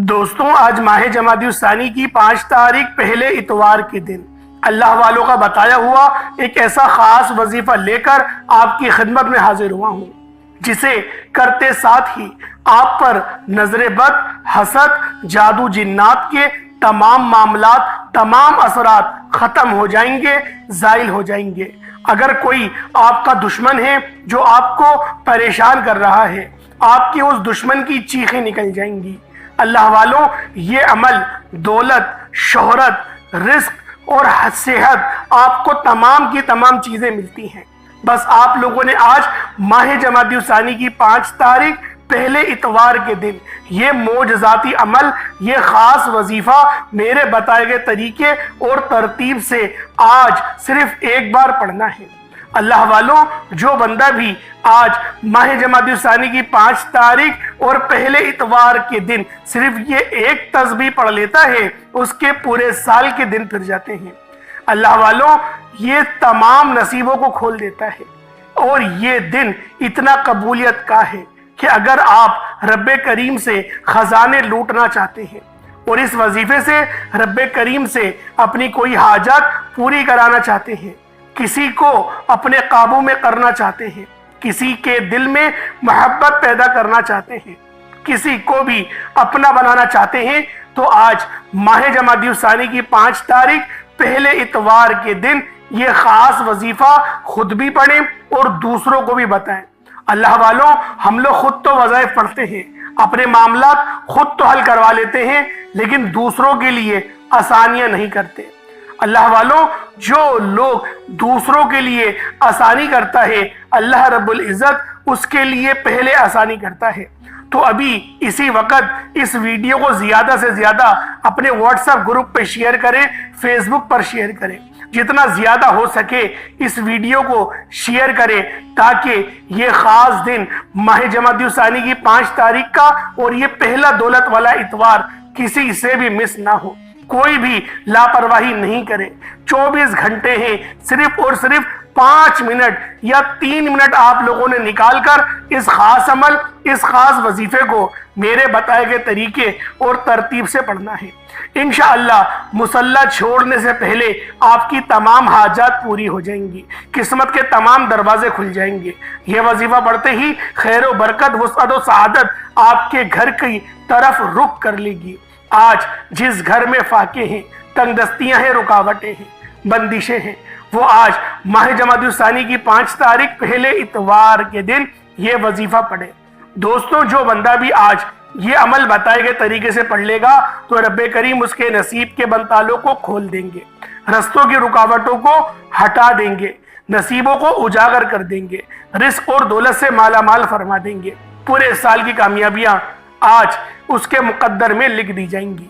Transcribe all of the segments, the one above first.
دوستوں آج ماہ جمادی الثانی کی 5 تاریخ پہلے اتوار کے دن اللہ والوں کا بتایا ہوا ایک ایسا خاص وظیفہ لے کر آپ کی خدمت میں حاضر ہوا ہوں، جسے کرتے ساتھ ہی آپ پر نظر بد، حسد، جادو جنات کے تمام معاملات، تمام اثرات ختم ہو جائیں گے، زائل ہو جائیں گے۔ اگر کوئی آپ کا دشمن ہے جو آپ کو پریشان کر رہا ہے، آپ کے اس دشمن کی چیخیں نکل جائیں گی۔ اللہ والوں، یہ عمل دولت، شہرت، رزق اور صحت، آپ کو تمام کی تمام چیزیں ملتی ہیں۔ بس آپ لوگوں نے آج ماہ جمادی الثانی کی 5 تاریخ پہلے اتوار کے دن یہ معجزاتی عمل، یہ خاص وظیفہ میرے بتائے گئے طریقے اور ترتیب سے آج صرف ایک بار پڑھنا ہے۔ اللہ والوں، جو بندہ بھی آج ماہ جمادی الثانی کی 5 تاریخ اور پہلے اتوار کے دن صرف یہ ایک تسبیح پڑھ لیتا ہے، اس کے پورے سال کے دن پھر جاتے ہیں۔ اللہ والوں، یہ تمام نصیبوں کو کھول دیتا ہے، اور یہ دن اتنا قبولیت کا ہے کہ اگر آپ رب کریم سے خزانے لوٹنا چاہتے ہیں اور اس وظیفے سے رب کریم سے اپنی کوئی حاجت پوری کرانا چاہتے ہیں، کسی کو اپنے قابو میں کرنا چاہتے ہیں، کسی کے دل میں محبت پیدا کرنا چاہتے ہیں، کسی کو بھی اپنا بنانا چاہتے ہیں، تو آج ماہ جمادی الثانی کی 5 تاریخ پہلے اتوار کے دن یہ خاص وظیفہ خود بھی پڑھیں اور دوسروں کو بھی بتائیں۔ اللہ والوں، ہم لوگ خود تو وظائف پڑھتے ہیں، اپنے معاملات خود تو حل کروا لیتے ہیں، لیکن دوسروں کے لیے آسانیاں نہیں کرتے۔ اللہ والوں، جو لوگ دوسروں کے لیے آسانی کرتا ہے، اللہ رب العزت اس کے لیے پہلے آسانی کرتا ہے۔ تو ابھی اسی وقت اس ویڈیو کو زیادہ سے زیادہ اپنے واٹس ایپ گروپ پہ شیئر کریں، فیس بک پر شیئر کریں، جتنا زیادہ ہو سکے اس ویڈیو کو شیئر کریں، تاکہ یہ خاص دن ماہ جمادی الثانی کی 5 تاریخ کا اور یہ پہلا دولت والا اتوار کسی سے بھی مس نہ ہو۔ کوئی بھی لاپرواہی نہیں کرے۔ 24 گھنٹے ہیں، صرف اور صرف 5 منٹ یا 3 منٹ آپ لوگوں نے نکال کر اس خاص عمل، اس خاص وظیفے کو میرے بتائے گئے طریقے اور ترتیب سے پڑھنا ہے۔ انشاءاللہ مصلی چھوڑنے سے پہلے آپ کی تمام حاجات پوری ہو جائیں گی، قسمت کے تمام دروازے کھل جائیں گے۔ یہ وظیفہ پڑھتے ہی خیر و برکت، وسعت و سعادت آپ کے گھر کی طرف رخ کر لے گی۔ آج جس گھر میں فاقے ہیں، تنگ دستیاں ہیں، رکاوٹیں ہیں، بندشیں ہیں، وہ آج ماہ جمادی الثانی کی 5 تاریخ پہلے اتوار کے دن یہ وظیفہ پڑھے۔ دوستوں، جو بندہ بھی آج یہ عمل بتائے گئے طریقے سے پڑھ لے گا تو رب کریم اس کے نصیب کے بنتالوں کو کھول دیں گے، رستوں کی رکاوٹوں کو ہٹا دیں گے، نصیبوں کو اجاگر کر دیں گے، رزق اور دولت سے مالا مال فرما دیں گے۔ پورے سال کی کامیابیاں آج اس کے مقدر میں لکھ دی جائیں گی۔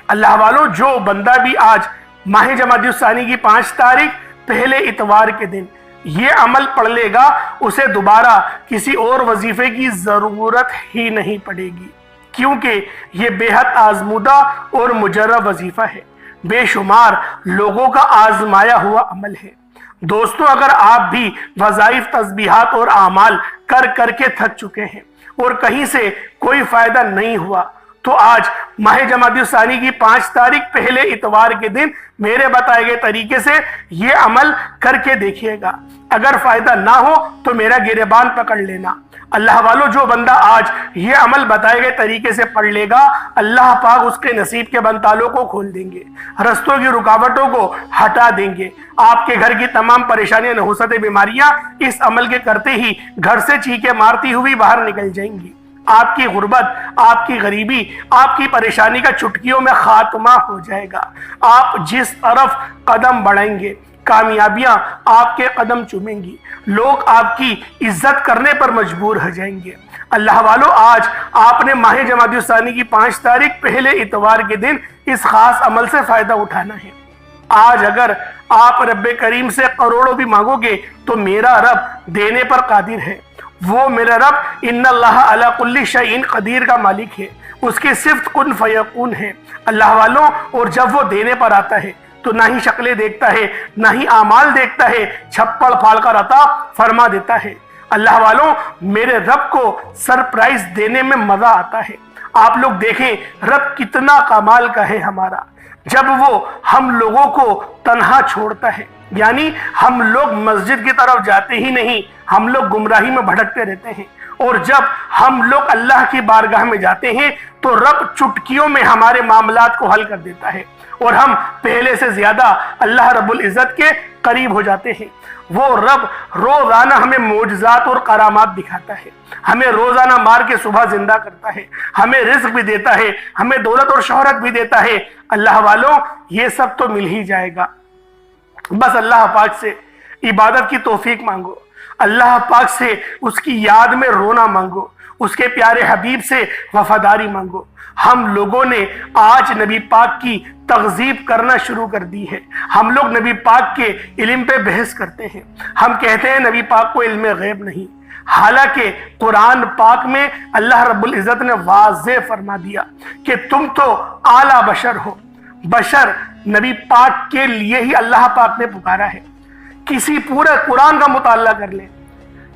اللہ والوں، جو بندہ بھی آج ماہ جمادی الثانی کی 5 تاریخ پہلے اتوار کے دن یہ عمل پڑھ لے گا، اسے دوبارہ کسی اور وظیفے کی ضرورت ہی نہیں پڑے گی، کیونکہ یہ بے حد آزمودہ اور مجرب وظیفہ ہے، بے شمار لوگوں کا آزمایا ہوا عمل ہے۔ دوستوں، اگر آپ بھی وظائف، تسبیحات اور اعمال کر کر کے تھک چکے ہیں اور کہیں سے کوئی فائدہ نہیں ہوا، تو آج ماہ جمادی الثانی کی 5 تاریخ پہلے اتوار کے دن میرے بتائے گئے طریقے سے یہ عمل کر کے دیکھیے گا۔ اگر فائدہ نہ ہو تو میرا گریبان پکڑ لینا۔ اللہ والوں، جو بندہ آج یہ عمل بتائے گئے طریقے سے پڑھ لے گا، اللہ پاک اس کے نصیب کے بنتالوں کو کھول دیں گے، رستوں کی رکاوٹوں کو ہٹا دیں گے۔ آپ کے گھر کی تمام پریشانیاں، نحوستیں، بیماریاں اس عمل کے کرتے ہی گھر سے چیخیں مارتی ہوئی باہر نکل جائیں گی۔ آپ کی غربت، آپ کی غریبی، آپ کی پریشانی کا چٹکیوں میں خاتمہ ہو جائے گا۔ آپ جس طرف قدم بڑھائیں گے، کامیابیاں آپ کے قدم چومیں گی، لوگ آپ کی عزت کرنے پر مجبور ہو جائیں گے۔ اللہ والوں، آج آپ نے ماہ جمادی الثانی کی 5 تاریخ پہلے اتوار کے دن اس خاص عمل سے فائدہ اٹھانا ہے۔ آج اگر آپ رب کریم سے کروڑوں بھی مانگو گے تو میرا رب دینے پر قادر ہے۔ وہ میرا رب ان اللہ علی کل شیء قدیر کا مالک ہے، اس کی صفت کن فیکون ہے۔ اللہ والوں، اور جب وہ دینے پر آتا ہے تو نہ ہی شکلیں دیکھتا ہے، نہ ہی اعمال دیکھتا ہے، چھپڑ پھاڑ کر عطا فرما دیتا ہے۔ اللہ والوں، میرے رب کو سرپرائز دینے میں مزہ آتا ہے۔ آپ لوگ دیکھیں رب کتنا کمال کا ہے ہمارا، جب وہ ہم لوگوں کو تنہا چھوڑتا ہے، یعنی ہم لوگ مسجد کی طرف جاتے ہی نہیں، ہم لوگ گمراہی میں بھٹکتے رہتے ہیں، اور جب ہم لوگ اللہ کی بارگاہ میں جاتے ہیں تو رب چٹکیوں میں ہمارے معاملات کو حل کر دیتا ہے، اور ہم پہلے سے زیادہ اللہ رب العزت کے قریب ہو جاتے ہیں۔ وہ رب روزانہ ہمیں معجزات اور کرامات دکھاتا ہے، ہمیں روزانہ مار کے صبح زندہ کرتا ہے، ہمیں رزق بھی دیتا ہے، ہمیں دولت اور شہرت بھی دیتا ہے۔ اللہ والوں، یہ سب تو مل ہی جائے گا، بس اللہ پاک سے عبادت کی توفیق مانگو، اللہ پاک سے اس کی یاد میں رونا مانگو، اس کے پیارے حبیب سے وفاداری مانگو۔ ہم لوگوں نے آج نبی پاک کی تغذیب کرنا شروع کر دی ہے، ہم لوگ نبی پاک کے علم پہ بحث کرتے ہیں، ہم کہتے ہیں نبی پاک کو علم غیب نہیں، حالانکہ قرآن پاک میں اللہ رب العزت نے واضح فرما دیا کہ تم تو اعلیٰ بشر ہو۔ بشر نبی پاک کے لیے ہی اللہ پاک نے پکارا ہے۔ کسی پورے قرآن کا مطالعہ کر لیں،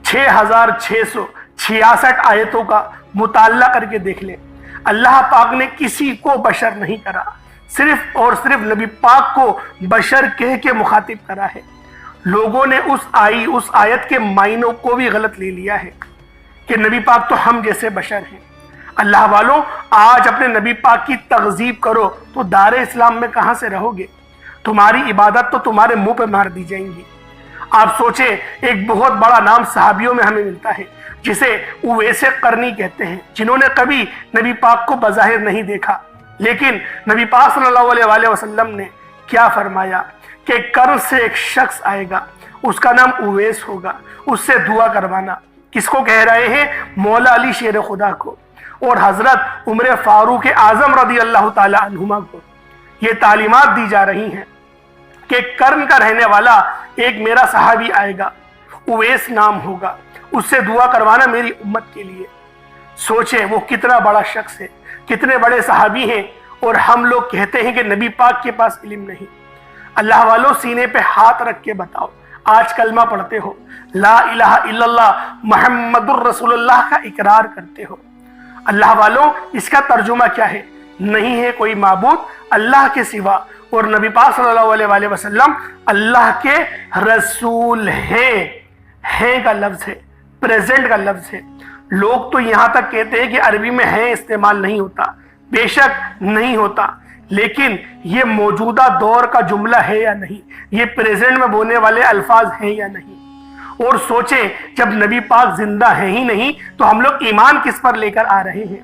6666 آیتوں کا مطالعہ کر کے دیکھ لیں، اللہ پاک نے کسی کو بشر نہیں کرا، صرف اور صرف نبی پاک کو بشر کہہ کے مخاطب کرا ہے۔ لوگوں نے اس آیت کے معنوں کو بھی غلط لے لیا ہے کہ نبی پاک تو ہم جیسے بشر ہیں۔ اللہ والوں، آج اپنے نبی پاک کی تغذیب کرو تو دار اسلام میں کہاں سے رہو گے؟ تمہاری عبادت تو تمہارے منہ پہ مار دی جائیں گی۔ آپ سوچیں، ایک بہت بڑا نام صحابیوں میں ہمیں ملتا ہے جسے اویس قرنی کہتے ہیں، جنہوں نے کبھی نبی پاک کو بظاہر نہیں دیکھا، لیکن نبی پاک صلی اللہ علیہ وآلہ وسلم نے کیا فرمایا کہ قرن سے ایک شخص آئے گا، اس کا نام اویس ہوگا، اس سے دعا کروانا۔ کس کو کہہ رہے ہیں؟ مولا علی شیر خدا کو اور حضرت عمر فاروق اعظم رضی اللہ تعالی عنہما کو یہ تعلیمات دی جا رہی ہیں کہ قرن کا رہنے والا ایک میرا صحابی آئے گا، اویس نام ہوگا، اس سے دعا کروانا میری امت کے لیے۔ سوچیں وہ کتنا بڑا شخص ہے، کتنے بڑے صحابی ہیں، اور ہم لوگ کہتے ہیں کہ نبی پاک کے پاس علم نہیں۔ اللہ والوں، سینے پہ ہاتھ رکھ کے بتاؤ، آج کلمہ پڑھتے ہو، لا الہ الا اللہ محمد الرسول اللہ کا اقرار کرتے ہو، اللہ والوں اس کا ترجمہ کیا ہے؟ نہیں ہے کوئی معبود اللہ کے سوا، اور نبی پاک صلی اللہ علیہ وآلہ وسلم اللہ کے رسول ہیں کا لفظ ہے، پریزنٹ کا لفظ ہے۔ لوگ تو یہاں تک کہتے ہیں کہ عربی میں ہیں استعمال نہیں ہوتا، بے شک نہیں ہوتا، لیکن یہ موجودہ دور کا جملہ ہے یا نہیں، یہ پریزنٹ میں بولنے والے الفاظ ہیں یا نہیں۔ اور سوچیں، جب نبی پاک زندہ ہیں ہی نہیں تو ہم لوگ ایمان کس پر لے کر آ رہے ہیں؟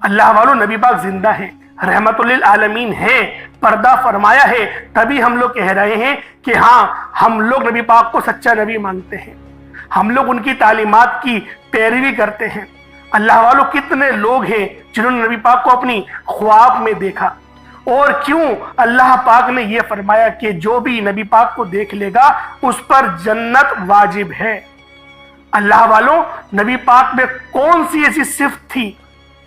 اللہ والوں، نبی پاک زندہ ہیں، رحمت للعالمین ہیں، پردہ فرمایا ہے، تبھی ہم لوگ کہہ رہے ہیں کہ ہاں ہم لوگ نبی پاک کو سچا نبی مانگتے ہیں، ہم لوگ ان کی تعلیمات کی پیروی کرتے ہیں۔ اللہ والوں، کتنے لوگ ہیں جنہوں نے نبی پاک کو اپنی خواب میں دیکھا، اور کیوں اللہ پاک نے یہ فرمایا کہ جو بھی نبی پاک کو دیکھ لے گا اس پر جنت واجب ہے۔ اللہ والوں، نبی پاک میں کون سی ایسی صفت تھی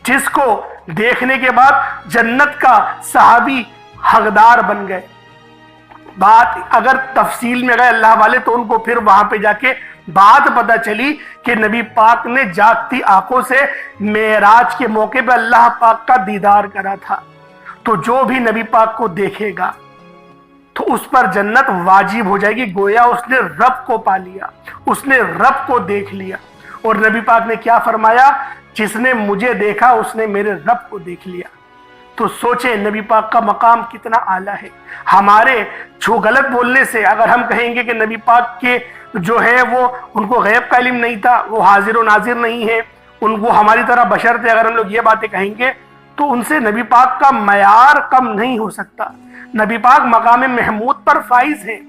جس کو دیکھنے کے بعد جنت کا صحابی حقدار بن گئے؟ بات اگر تفصیل میں گئے اللہ والے تو ان کو پھر وہاں پہ جا کے بات پتہ چلی کہ نبی پاک نے جاگتی آنکھوں سے معراج کے موقع پہ اللہ پاک کا دیدار کرا تھا۔ تو جو بھی نبی پاک کو دیکھے گا تو اس پر جنت واجب ہو جائے گی، گویا اس نے رب کو پا لیا، اس نے رب کو دیکھ لیا۔ اور نبی پاک نے کیا فرمایا؟ جس نے مجھے دیکھا اس نے میرے رب کو دیکھ لیا۔ تو سوچیں نبی پاک کا مقام کتنا اعلیٰ ہے۔ ہمارے جو غلط بولنے سے اگر ہم کہیں گے کہ نبی پاک کے جو ہے وہ ان کو غیب کا علم نہیں تھا، وہ حاضر و ناظر نہیں ہے، وہ ہماری طرح بشر تھے، اگر ہم لوگ یہ باتیں کہیں گے تو ان سے نبی پاک کا معیار کم نہیں ہو سکتا۔ نبی پاک مقام محمود پر فائز ہیں،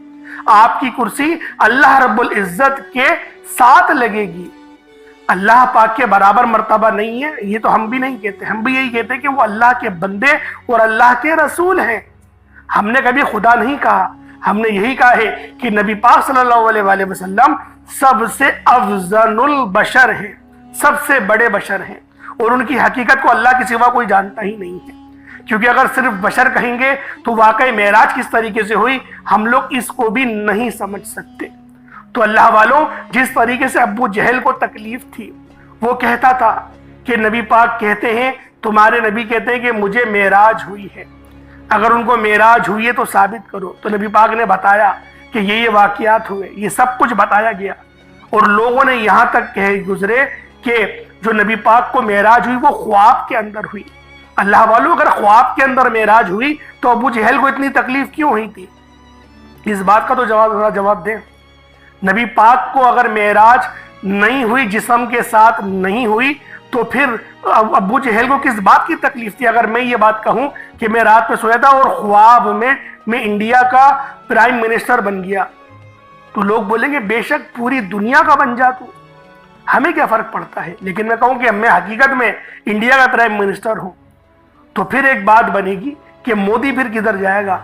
آپ کی کرسی اللہ رب العزت کے ساتھ لگے گی، اللہ پاک کے برابر مرتبہ نہیں ہے۔ یہ تو ہم بھی نہیں کہتے، ہم بھی یہی کہتے کہ وہ اللہ کے بندے اور اللہ کے رسول ہیں۔ ہم نے کبھی خدا نہیں کہا، ہم نے یہی کہا ہے کہ نبی پاک صلی اللہ علیہ وآلہ وسلم سب سے افضل البشر ہیں، سب سے بڑے بشر ہیں، اور ان کی حقیقت کو اللہ کے سوا کوئی جانتا ہی نہیں ہے۔ کیونکہ اگر صرف بشر کہیں گے تو واقعی معراج کس طریقے سے ہوئی ہم لوگ اس کو بھی نہیں سمجھ سکتے۔ تو اللہ والوں، جس طریقے سے ابو جہل کو تکلیف تھی، وہ کہتا تھا کہ نبی پاک کہتے ہیں تمہارے نبی کہتے ہیں کہ مجھے معراج ہوئی ہے، اگر ان کو معراج ہوئی ہے تو ثابت کرو۔ تو نبی پاک نے بتایا کہ یہ واقعات ہوئے، یہ سب کچھ بتایا گیا، اور لوگوں نے یہاں تک کہے گزرے کہ جو نبی پاک کو معراج ہوئی وہ خواب کے اندر ہوئی۔ اللہ والوں، اگر خواب کے اندر معراج ہوئی تو ابو جہل کو اتنی تکلیف کیوں ہوئی تھی؟ اس بات کا تو جواب دیں۔ نبی پاک کو اگر معراج نہیں ہوئی، جسم کے ساتھ نہیں ہوئی، تو پھر ابو جہل کو کس بات کی تکلیف تھی؟ اگر میں یہ بات کہوں کہ میں رات میں سویا تھا اور خواب میں انڈیا کا پرائم منسٹر بن گیا، تو لوگ بولیں گے بے شک پوری دنیا کا بن جا تو، ہمیں کیا فرق پڑتا ہے؟ لیکن میں کہوں کہ میں حقیقت میں انڈیا کا پرائم منسٹر ہوں، تو پھر ایک بات بنے گی کہ مودی پھر کدھر جائے گا؟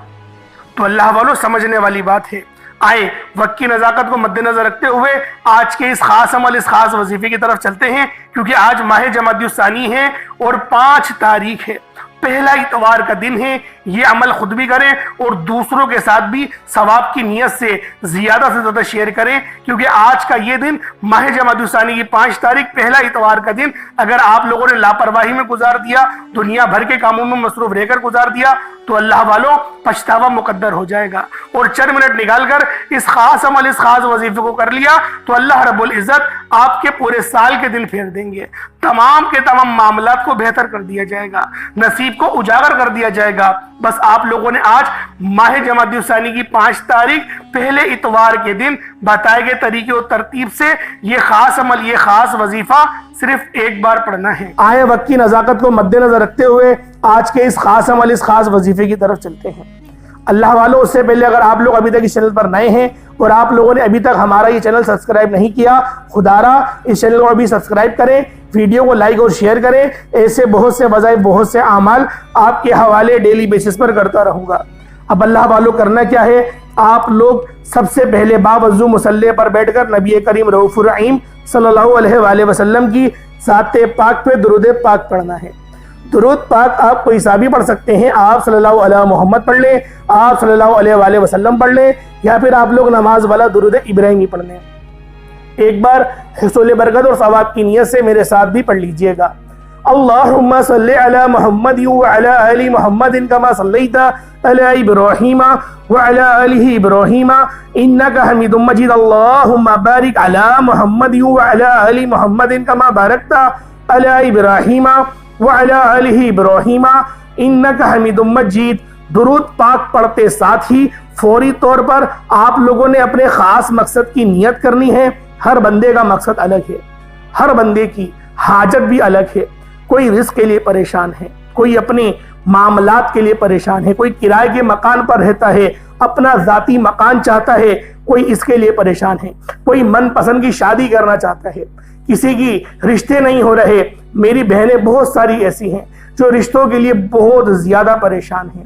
تو اللہ والوں، سمجھنے والی بات ہے۔ آئے وقت کی نزاکت کو مد نظر رکھتے ہوئے آج کے اس خاص عمل، اس خاص وظیفے کی طرف چلتے ہیں، کیونکہ آج ماہ جمادی الثانی ہے اور 5 تاریخ ہے، پہلا اتوار کا دن ہے۔ یہ عمل خود بھی کریں اور دوسروں کے ساتھ بھی ثواب کی نیت سے زیادہ شیئر کریں، کیونکہ آج کا یہ دن ماہ جمادی الثانی کی 5 تاریخ، پہلا اتوار کا دن اگر آپ لوگوں نے لاپرواہی میں گزار دیا، دنیا بھر کے کاموں میں مصروف رہ کر گزار دیا، تو اللہ والوں پچھتاوا مقدر ہو جائے گا۔ اور چند منٹ نکال کر اس خاص عمل، اس خاص وظیفے کو کر لیا تو اللہ رب العزت آپ کے پورے سال کے دن پھیر دیں گے، تمام کے تمام معاملات کو بہتر کر دیا جائے گا، نصیب کو اجاگر کر دیا جائے گا۔ بس آپ لوگوں نے آج ماہ جمادی الثانی کی 5 تاریخ پہلے اتوار کے دن بتائے گئے طریقے و ترتیب سے یہ خاص عمل، یہ خاص وظیفہ صرف ایک بار پڑھنا ہے۔ آئے وقت کی نزاکت کو مد نظر رکھتے ہوئے آج کے اس خاص عمل، اس خاص وظیفے کی طرف چلتے ہیں۔ اللہ والوں، اس سے پہلے اگر آپ لوگ ابھی تک اس چینل پر نئے ہیں اور آپ لوگوں نے ابھی تک ہمارا یہ چینل سبسکرائب نہیں کیا، خدارا اس چینل کو ابھی سبسکرائب کریں، ویڈیو کو لائک اور شیئر کریں۔ ایسے بہت سے وظائف، بہت سے اعمال آپ کے حوالے ڈیلی بیسس پر کرتا رہوں گا۔ اب اللہ والوں، کرنا کیا ہے؟ آپ لوگ سب سے پہلے باوضو مصلی پر بیٹھ کر نبی کریم رؤوف الرحیم صلی اللہ علیہ وآلہ وسلم کی ذات پاک پہ درود پاک پڑھنا ہے۔ درود پاک آپ کوئی سا بھی پڑھ سکتے ہیں، آپ صلی اللہ علیہ محمد پڑھ لیں، آپ صلی اللہ علیہ وآلہ وسلم پڑھ لیں، یا پھر آپ لوگ نماز والا درود ابراہیمی پڑھ لیں۔ ایک بار حصول برکت اور ثواب کی نیت سے میرے ساتھ بھی پڑھ لیجئے گا۔ اللہم صلی علی محمد وعلی آل محمد کما صلیت علی ابراہیم وعلی آل ابراہیم انک حمید مجید۔ اللہم بارک علی محمد وعلی آل محمد کما بارکت علی ابراہیم وعلی آل ابراہیم انک حمید مجید۔ درود پاک پڑھتے ساتھ ہی فوری طور پر آپ لوگوں نے اپنے خاص مقصد کی نیت کرنی ہے۔ ہر بندے کا مقصد الگ ہے، ہر بندے کی حاجت بھی الگ ہے۔ کوئی رزق کے لیے پریشان ہے، کوئی اپنے معاملات کے لیے پریشان ہے، کوئی کرائے کے مکان پر رہتا ہے، اپنا ذاتی مکان چاہتا ہے، کوئی اس کے لیے پریشان ہے، کوئی من پسند کی شادی کرنا چاہتا ہے، کسی کی رشتے نہیں ہو رہے۔ میری بہنیں بہت ساری ایسی ہیں جو رشتوں کے لیے بہت زیادہ پریشان ہیں۔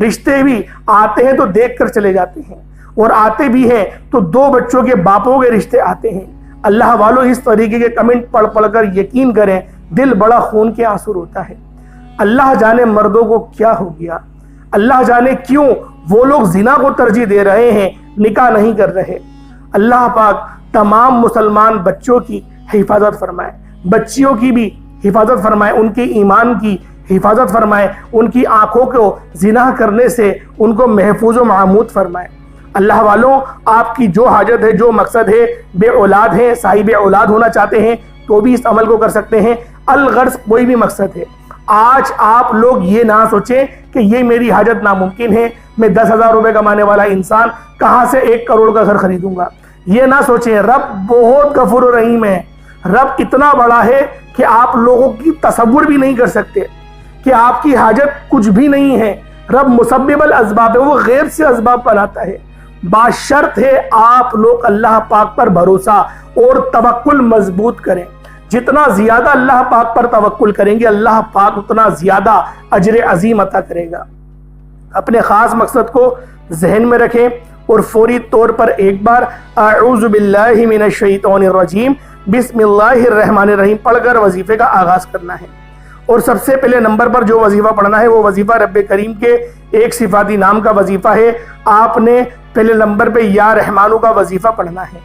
رشتے بھی آتے ہیں تو دیکھ کر چلے جاتے ہیں، اور آتے بھی ہیں تو 2 بچوں کے باپوں کے رشتے آتے ہیں۔ اللہ والوں، اس طریقے کے کمنٹ پڑھ پڑھ کر یقین کریں دل بڑا خون کے آنسو ہوتا ہے۔ اللہ جانے مردوں کو کیا ہو گیا، اللہ جانے کیوں وہ لوگ زنا کو ترجیح دے رہے ہیں، نکاح نہیں کر رہے۔ اللہ پاک تمام مسلمان بچوں کی حفاظت فرمائے، بچیوں کی بھی حفاظت فرمائے، ان کے ایمان کی حفاظت فرمائے، ان کی آنکھوں کو زنا کرنے سے ان کو محفوظ و معمود فرمائے۔ اللہ والوں، آپ کی جو حاجت ہے، جو مقصد ہے، بے اولاد ہیں، صاحب اولاد ہونا چاہتے ہیں تو بھی اس عمل کو کر سکتے ہیں۔ الغرض کوئی بھی مقصد ہے، آج آپ لوگ یہ نہ سوچیں کہ یہ میری حاجت ناممکن ہے، میں 10,000 روپے کمانے والا انسان کہاں سے 1 کروڑ کا گھر خریدوں گا۔ یہ نہ سوچیں، رب بہت غفور و رحیم ہے، رب اتنا بڑا ہے کہ آپ لوگوں کی تصور بھی نہیں کر سکتے کہ آپ کی حاجت کچھ بھی نہیں ہے۔ رب مسبب الاسباب ہے، وہ غیر سے اسباب بناتا ہے۔ باشرط ہے آپ لوگ اللہ پاک پر بھروسہ اور توکل مضبوط کریں۔ جتنا زیادہ اللہ پاک پر توکل کریں گے، اللہ پاک اتنا زیادہ اجر عظیم عطا کرے گا۔ اپنے خاص مقصد کو ذہن میں رکھیں اور فوری طور پر ایک بار اعوذ باللہ من الشیطان الرجیم بسم اللہ الرحمن الرحیم پڑھ کر وظیفے کا آغاز کرنا ہے۔ اور سب سے پہلے نمبر پر جو وظیفہ پڑھنا ہے وہ وظیفہ رب کریم کے ایک صفاتی نام کا وظیفہ ہے۔ آپ نے پہلے نمبر پہ یا رحمانو کا وظیفہ پڑھنا ہے۔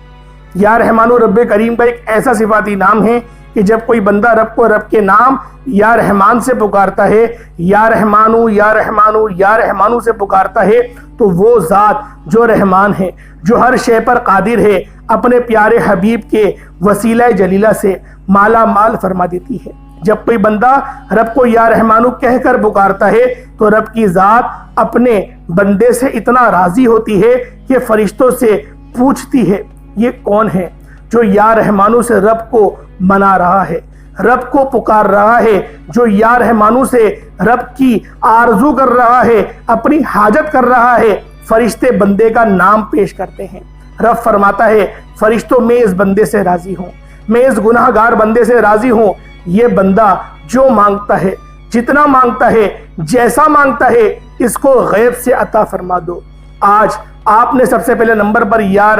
یا رحمانو رب کریم کا ایک ایسا صفاتی نام ہے کہ جب کوئی بندہ رب کو رب کے نام یا رحمان سے پکارتا ہے، یا رحمانو یا رحمانو یا رحمانو سے پکارتا ہے، تو وہ ذات جو رحمان ہے، جو ہر شے پر قادر ہے، اپنے پیارے حبیب کے وسیلہ جلیلہ سے مالا مال فرما دیتی ہے۔ جب کوئی بندہ رب کو یا رحمانو کہہ کر پکارتا ہے تو رب کی ذات اپنے بندے سے اتنا راضی ہوتی ہے کہ فرشتوں سے پوچھتی ہے، یہ کون ہے جو یا رحمانو سے رب کو منا رہا ہے، رب کو پکار رہا ہے، جو یا رحمانو سے رب کی آرزو کر رہا ہے، اپنی حاجت کر رہا ہے۔ فرشتے بندے کا نام پیش کرتے ہیں۔ رب فرماتا ہے، فرشتوں میں اس بندے سے راضی ہوں، میں اس گناہ گار بندے سے راضی ہوں۔ یہ بندہ جو مانگتا ہے، جتنا مانگتا ہے، جیسا مانگتا ہے، اس کو غیب سے عطا فرما دو۔ آج آپ نے سب سے پہلے نمبر پر یا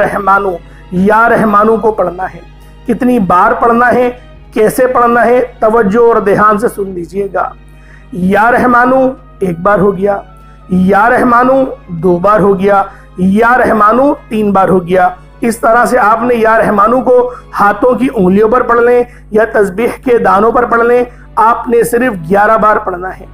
رحمانو کو پڑھنا ہے۔ کتنی بار پڑھنا ہے، کیسے پڑھنا ہے، توجہ اور دھیان سے سن لیجئے گا۔ یا رحمانو ایک بار ہو گیا، یا رحمانو دو بار ہو گیا، یا رحمانو تین بار ہو گیا۔ اس طرح سے آپ نے یا رحمانو کو ہاتھوں کی انگلیوں پر پڑھ لیں یا تسبیح کے دانوں پر پڑھ لیں، آپ نے صرف 11 بار پڑھنا ہے۔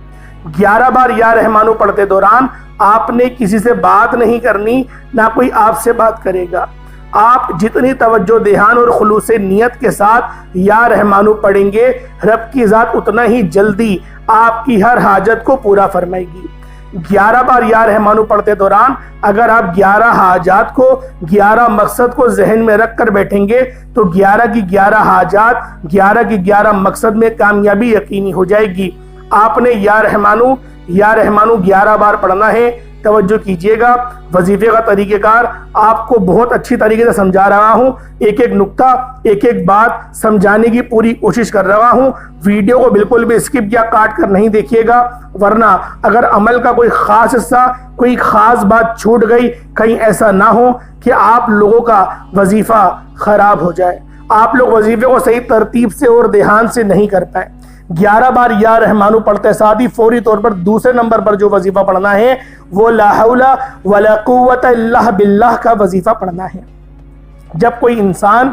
11 بار یا رحمانو پڑھتے دوران آپ نے کسی سے بات نہیں کرنی، نہ کوئی آپ سے بات کرے گا۔ آپ جتنی توجہ دھیان اور خلوص نیت کے ساتھ یا رحمانو پڑھیں گے، رب کی ذات اتنا ہی جلدی آپ کی ہر حاجت کو پورا فرمائے گی۔ 11 بار یا رحمانو پڑھتے دوران اگر آپ 11 حاجات کو، 11 مقصد کو ذہن میں رکھ کر بیٹھیں گے تو 11 کی 11 حاجات، 11 کی 11 مقصد میں کامیابی یقینی ہو جائے گی۔ آپ نے یا رحمانو 11 بار پڑھنا ہے۔ توجہ کیجئے گا، وظیفے کا طریقہ کار آپ کو بہت اچھی طریقے سے سمجھا رہا ہوں، ایک ایک نقطہ، ایک ایک بات سمجھانے کی پوری کوشش کر رہا ہوں۔ ویڈیو کو بالکل بھی اسکپ یا کاٹ کر نہیں دیکھیے گا، ورنہ اگر عمل کا کوئی خاص حصہ، کوئی خاص بات چھوٹ گئی، کہیں ایسا نہ ہو کہ آپ لوگوں کا وظیفہ خراب ہو جائے، آپ لوگ وظیفے کو صحیح ترتیب سے اور دھیان سے نہیں کر پائے۔ 11 بار یا رحمانو پڑھتے ساتھ ہی فوری طور پر دوسرے نمبر پر جو وظیفہ پڑھنا ہے وہ لا حول ولا قوت الا باللہ کا وظیفہ پڑھنا ہے۔ جب کوئی انسان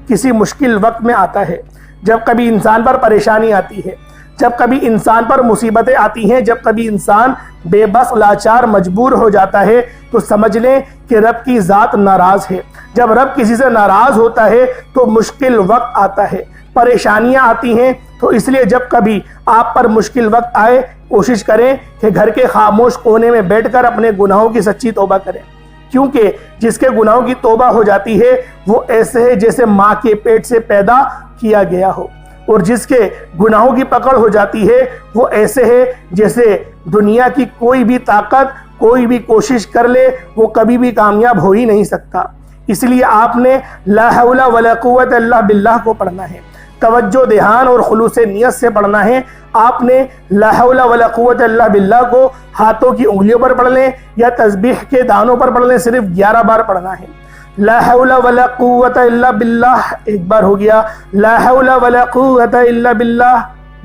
کسی مشکل وقت میں آتا ہے، جب کبھی انسان پر پریشانی آتی ہے، جب کبھی انسان پر مصیبتیں آتی ہیں، جب کبھی انسان بے بس لاچار مجبور ہو جاتا ہے، تو سمجھ لیں کہ رب کی ذات ناراض ہے۔ جب رب کسی سے ناراض ہوتا ہے تو مشکل وقت آتا ہے، پریشانیاں آتی ہیں۔ تو اس لیے جب کبھی آپ پر مشکل وقت آئے، کوشش کریں کہ گھر کے خاموش کونے میں بیٹھ کر اپنے گناہوں کی سچی توبہ کریں، کیونکہ جس کے گناہوں کی توبہ ہو جاتی ہے وہ ایسے ہے جیسے ماں کے پیٹ سے پیدا کیا گیا ہو، اور جس کے گناہوں کی پکڑ ہو جاتی ہے وہ ایسے ہے جیسے دنیا کی کوئی بھی طاقت، کوئی بھی کوشش کر لے، وہ کبھی بھی کامیاب ہو ہی نہیں سکتا۔ اس لیے آپ نے لا حول ولا قوت الا باللہ کو پڑھنا ہے، توجہ دھیان اور خلوص نیت سے پڑھنا ہے۔ آپ نے لا حول ولا قوت الا باللہ کو ہاتھوں کی انگلیوں پر پڑھ لیں یا تسبیح کے دانوں پر پڑھ لیں، صرف 11 بار پڑھنا ہے۔ لا حول ولا قوت الا باللہ ایک بار ہو گیا، لا حول ولا قوت الا باللہ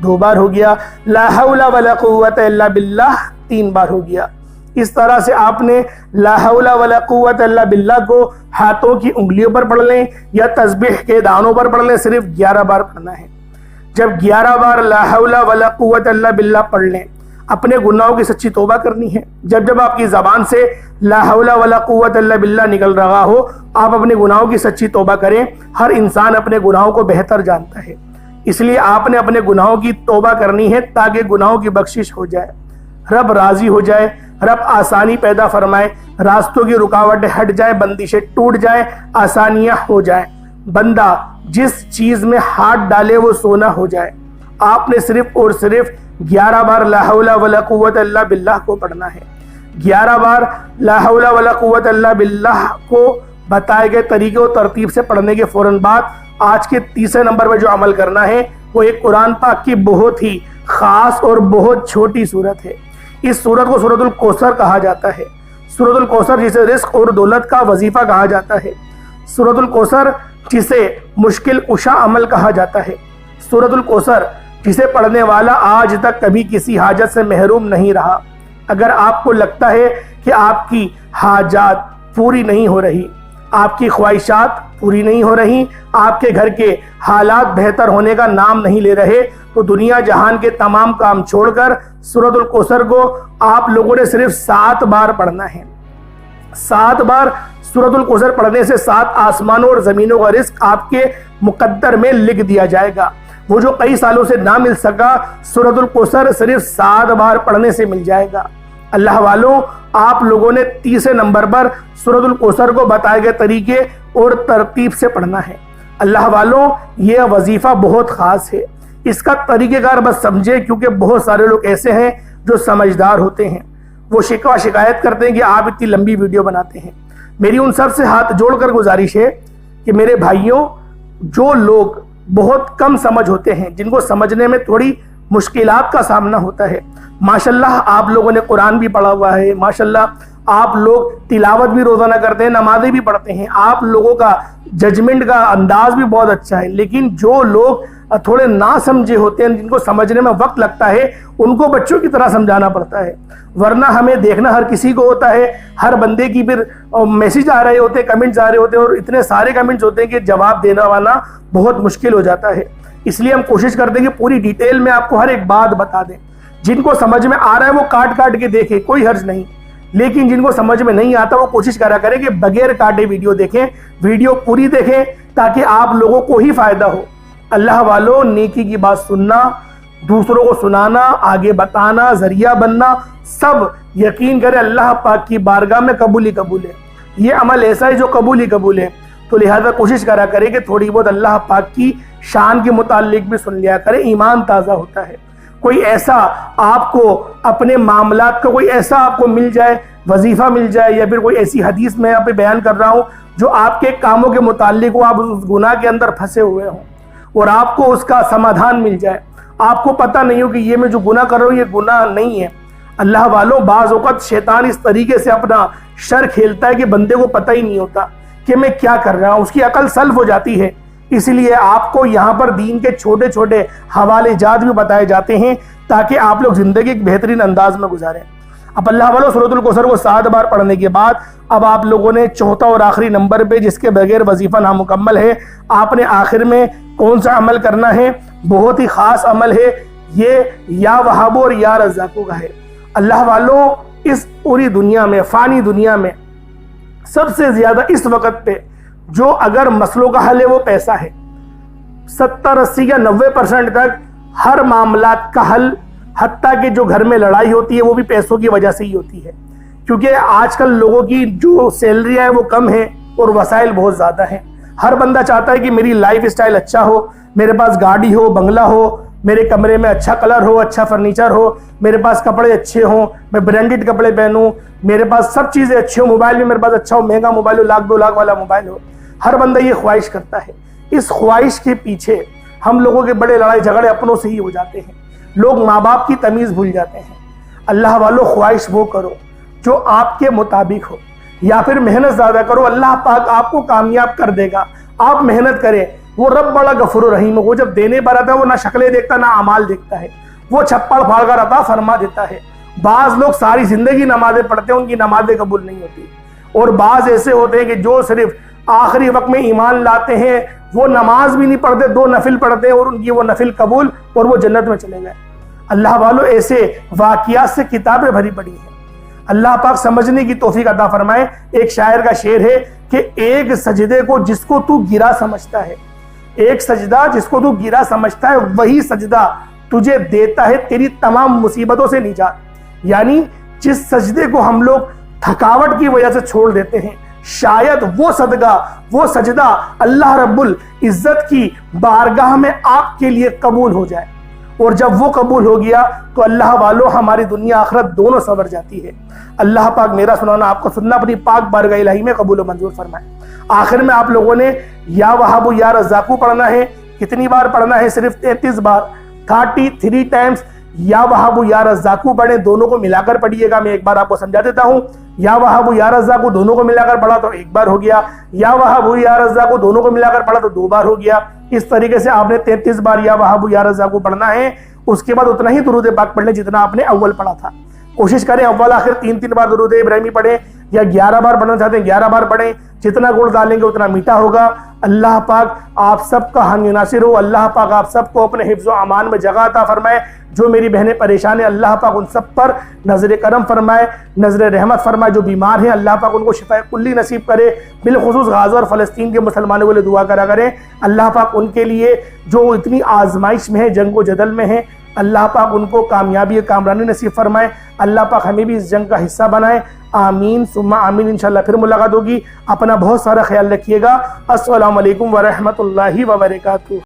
دو بار ہو گیا، لا حول ولا قوت الا باللہ تین بار ہو گیا۔ اس طرح سے آپ نے لا حول ولا قوت الا باللہ کو ہاتھوں کی انگلیوں پر پڑھ لیں یا تسبیح کے دانوں پر پڑھ لیں، صرف 11 بار پڑھنا ہے۔ جب 11 بار لا حول ولا قوت الا باللہ پڑھ لیں، اپنے گناہوں کی سچی توبہ کرنی ہے۔ جب آپ کی زبان سے لا حول ولا قوت الا باللہ نکل رہا ہو، آپ اپنے گناہوں کی سچی توبہ کریں۔ ہر انسان اپنے گناہوں کو بہتر جانتا ہے، اس لیے آپ نے اپنے گناہوں کی توبہ کرنی ہے تاکہ گناہوں کی بخشش ہو جائے، رب راضی ہو جائے، رب آسانی پیدا فرمائے، راستوں کی رکاوٹیں ہٹ جائیں، بندشیں ٹوٹ جائیں، آسانیاں ہو جائیں، بندہ جس چیز میں ہاتھ ڈالے وہ سونا ہو جائے۔ آپ نے صرف اور صرف 11 بار لا حول ولا قوت الا باللہ کو پڑھنا ہے۔ 11 بار لا حول ولا قوت الا باللہ کو بتائے گئے طریقے و ترتیب سے پڑھنے کے فوراً بعد آج کے تیسرے نمبر پر جو عمل کرنا ہے وہ ایک قرآن پاک کی بہت ہی خاص اور بہت چھوٹی صورت ہے۔ اس صورت کو سورۃ الکوثر کہا جاتا ہے۔ سورۃ الکوثر جسے رزق اور دولت کا وظیفہ کہا جاتا ہے، سورۃ الکوثر جسے مشکل کشا عمل کہا جاتا ہے، سورۃ الکوثر جسے پڑھنے والا آج تک کبھی کسی حاجت سے محروم نہیں رہا۔ اگر آپ کو لگتا ہے کہ آپ کی حاجات پوری نہیں ہو رہی، آپ کی خواہشات پوری نہیں ہو رہی، آپ کے گھر کے حالات بہتر ہونے کا نام نہیں لے رہے، تو دنیا جہان کے تمام کام چھوڑ کر سورۃ الکوثر کو آپ لوگوں نے صرف 7 بار پڑھنا ہے۔ 7 بار سورۃ الکوثر پڑھنے سے 7 آسمانوں اور زمینوں کا رزق آپ کے مقدر میں لکھ دیا جائے گا۔ وہ جو کئی سالوں سے نہ مل سکا، سورۃ الکوثر صرف 7 بار پڑھنے سے مل جائے گا۔ اللہ والوں، آپ لوگوں نے تیسرے نمبر پر سورۃ الکوثر کو بتائے گئے طریقے اور ترتیب سے پڑھنا ہے۔ اللہ والوں، یہ وظیفہ بہت خاص ہے، اس کا طریقہ کار بس سمجھے، کیونکہ بہت سارے لوگ ایسے ہیں جو سمجھدار ہوتے ہیں، وہ شکایت کرتے ہیں کہ آپ اتنی لمبی ویڈیو بناتے ہیں۔ میری ان سب سے ہاتھ جوڑ کر گزارش ہے کہ میرے بھائیوں، جو لوگ بہت کم سمجھ ہوتے ہیں، جن کو سمجھنے میں تھوڑی مشکلات کا سامنا ہوتا ہے، ماشاءاللہ آپ لوگوں نے قرآن بھی پڑھا ہوا ہے، ماشاءاللہ آپ لوگ تلاوت بھی روزانہ کرتے ہیں، نمازیں بھی پڑھتے ہیں، آپ لوگوں کا ججمنٹ کا انداز بھی بہت اچھا ہے، لیکن جو لوگ تھوڑے نہ سمجھے ہوتے ہیں، جن کو سمجھنے میں وقت لگتا ہے، ان کو بچوں کی طرح سمجھانا پڑتا ہے، ورنہ ہمیں دیکھنا ہر کسی کو ہوتا ہے، ہر بندے کی پھر میسیج آ رہے ہوتے ہیں، کمنٹس آ رہے ہوتے ہیں، اور اتنے سارے کمنٹس ہوتے ہیں کہ جواب دینا والا بہت مشکل ہو جاتا ہے۔ اس لیے ہم کوشش کرتے ہیں کہ پوری ڈیٹیل میں آپ کو ہر ایک بات بتا دیں۔ جن کو سمجھ میں آ رہا ہے وہ کاٹ کے دیکھیں، کوئی حرج نہیں، لیکن جن کو سمجھ میں نہیں آتا وہ کوشش کرا کریں کہ بغیر کاٹے ویڈیو دیکھیں، ویڈیو پوری دیکھیں، تاکہ آپ لوگوں کو ہی فائدہ ہو۔ اللہ والوں، نیکی کی بات سننا، دوسروں کو سنانا، آگے بتانا، ذریعہ بننا، سب یقین کریں اللہ پاک کی بارگاہ میں قبول ہی قبول ہے۔ یہ عمل ایسا ہے جو قبول ہی قبول ہے، تو لہذا کوشش کرا کریں کہ تھوڑی بہت اللہ پاک کی شان کے متعلق بھی سن لیا کریں، ایمان تازہ ہوتا ہے۔ کوئی ایسا آپ کو اپنے معاملات کا کوئی ایسا آپ کو مل جائے، وظیفہ مل جائے، یا پھر کوئی ایسی حدیث میں آپ پہ بیان کر رہا ہوں جو آپ کے کاموں کے متعلق ہو، آپ اس گناہ کے اندر پھنسے ہوئے ہوں اور آپ کو اس کا سمادھان مل جائے، آپ کو پتہ نہیں ہو کہ یہ میں جو گناہ کر رہا ہوں یہ گناہ نہیں ہے۔ اللہ والوں، بعض اوقات شیطان اس طریقے سے اپنا شر کھیلتا ہے کہ بندے کو پتہ ہی نہیں ہوتا کہ میں کیا کر رہا ہوں، اس کی عقل سلف ہو جاتی ہے۔ اس لیے آپ کو یہاں پر دین کے چھوٹے چھوٹے حوالے جات بھی بتائے جاتے ہیں تاکہ آپ لوگ زندگی ایک بہترین انداز میں گزاریں۔ اب اللہ والوں، سورۃ الکوثر کو 7 بار پڑھنے کے بعد اب آپ لوگوں نے چوتھا اور آخری نمبر پہ، جس کے بغیر وظیفہ نامکمل ہے، آپ نے آخر میں کون سا عمل کرنا ہے؟ بہت ہی خاص عمل ہے، یہ یا وہاب اور یا رزاقو کا ہے۔ اللہ والوں، اس پوری دنیا میں، فانی دنیا میں سب سے زیادہ اس وقت پہ جو اگر مسئلوں کا حل ہے وہ پیسہ ہے۔ 70، 80 یا 90% تک ہر معاملات کا حل، حتیٰ کہ جو گھر میں لڑائی ہوتی ہے وہ بھی پیسوں کی وجہ سے ہی ہوتی ہے، کیونکہ آج کل لوگوں کی جو سیلریاں ہیں وہ کم ہیں اور وسائل بہت زیادہ ہیں۔ ہر بندہ چاہتا ہے کہ میری لائف اسٹائل اچھا ہو، میرے پاس گاڑی ہو، بنگلہ ہو، میرے کمرے میں اچھا کلر ہو، اچھا فرنیچر ہو، میرے پاس کپڑے اچھے ہوں، میں برانڈڈ کپڑے پہنوں، میرے پاس سب چیزیں اچھی ہوں، موبائل بھی میرے پاس اچھا ہو، مہنگا موبائل ہو، 1,00,000 2,00,000 والا موبائل ہو۔ ہر بندہ یہ خواہش کرتا ہے۔ اس خواہش کے پیچھے ہم لوگوں کے بڑے لڑائی جھگڑے اپنوں سے ہی ہو جاتے ہیں، لوگ ماں باپ کی تمیز بھول جاتے ہیں۔ اللہ والوں، خواہش وہ کرو جو آپ کے مطابق ہو، یا پھر محنت زیادہ کرو، اللہ پاک آپ کو کامیاب کر دے گا۔ آپ محنت کریں، وہ رب بڑا غفور رحیم ہے، وہ جب دینے پر آتا ہے وہ نہ شکلیں دیکھتا نہ اعمال دیکھتا ہے، وہ چھپڑ پھاڑ کر عطا فرما دیتا ہے۔ بعض لوگ ساری زندگی نمازیں پڑھتے ہیں، ان کی نمازیں قبول نہیں ہوتی، اور بعض ایسے ہوتے ہیں کہ جو صرف آخری وقت میں ایمان لاتے ہیں، وہ نماز بھی نہیں پڑھتے، 2 نفل پڑھتے ہیں اور ان کی وہ نفل قبول اور وہ جنت میں چلے گئے۔ اللہ والوں، ایسے واقعات سے کتابیں بھری پڑی ہیں۔ اللہ پاک سمجھنے کی توفیق عطا فرمائے۔ ایک شاعر کا شعر ہے کہ ایک سجدے کو جس کو تو گرا سمجھتا ہے، ایک سجدہ جس کو تو گرا سمجھتا ہے، وہی سجدہ تجھے دیتا ہے تیری تمام مصیبتوں سے نجات۔ یعنی جس سجدے کو ہم لوگ تھکاوٹ کی وجہ سے چھوڑ دیتے ہیں، شاید وہ صدقہ، وہ سجدہ اللہ رب العزت کی بارگاہ میں آپ کے لیے قبول ہو جائے، اور جب وہ قبول ہو گیا تو اللہ والوں، ہماری دنیا آخرت دونوں سنور جاتی ہے۔ اللہ پاک میرا سنانا، آپ کو سننا اپنی پاک بارگاہ الہی میں قبول و منظور فرمائے۔ آخر میں آپ لوگوں نے یا وہاب یا رزاقو پڑھنا ہے۔ کتنی بار پڑھنا ہے؟ صرف 33 بار، 33 ٹائمز یا وہاب یا رزاقو پڑھیں، دونوں کو ملا کر پڑھیے گا۔ میں ایک بار آپ کو سمجھا دیتا ہوں۔ یا وہاب یا رزاقو دونوں کو ملا کر پڑھا تو 1 بار ہو گیا، یا وہاب یا رزاقو دونوں کو ملا کر پڑھا تو 2 بار ہو گیا۔ اس طریقے سے آپ نے 33 بار یا وہاب یا رزاقو پڑھنا ہے۔ اس کے بعد اتنا ہی درود پاک پڑھ لیں جتنا آپ نے اول پڑھا تھا۔ کوشش کریں اول آخر 3 بار درود ابراہیمی پڑھیں، یا 11 بار پڑھنا چاہتے ہیں 11 بار پڑھیں، جتنا گڑ ڈالیں گے اتنا میٹھا ہوگا۔ اللہ پاک آپ سب کا حامی ناصر ہو، اللہ پاک آپ سب کو اپنے حفظ و امان میں جگہ عطا فرمائے۔ جو میری بہنیں پریشان ہیں اللہ پاک ان سب پر نظر کرم فرمائے، نظر رحمت فرمائے۔ جو بیمار ہیں اللہ پاک ان کو شفاء کلی نصیب کرے۔ بالخصوص غزہ اور فلسطین کے مسلمانوں کے لیے دعا کرا کریں، اللہ پاک ان کے لیے جو اتنی آزمائش میں ہیں، جنگ و جدل میں ہیں، اللہ پاک ان کو کامیابی کامرانی نصیب فرمائے۔ اللہ پاک ہمیں بھی اس جنگ کا حصہ بنائے۔ آمین ثم آمین۔ انشاءاللہ پھر ملاقات ہوگی۔ اپنا بہت سارا خیال رکھیے گا۔ السلام علیکم ورحمۃ اللہ وبرکاتہ۔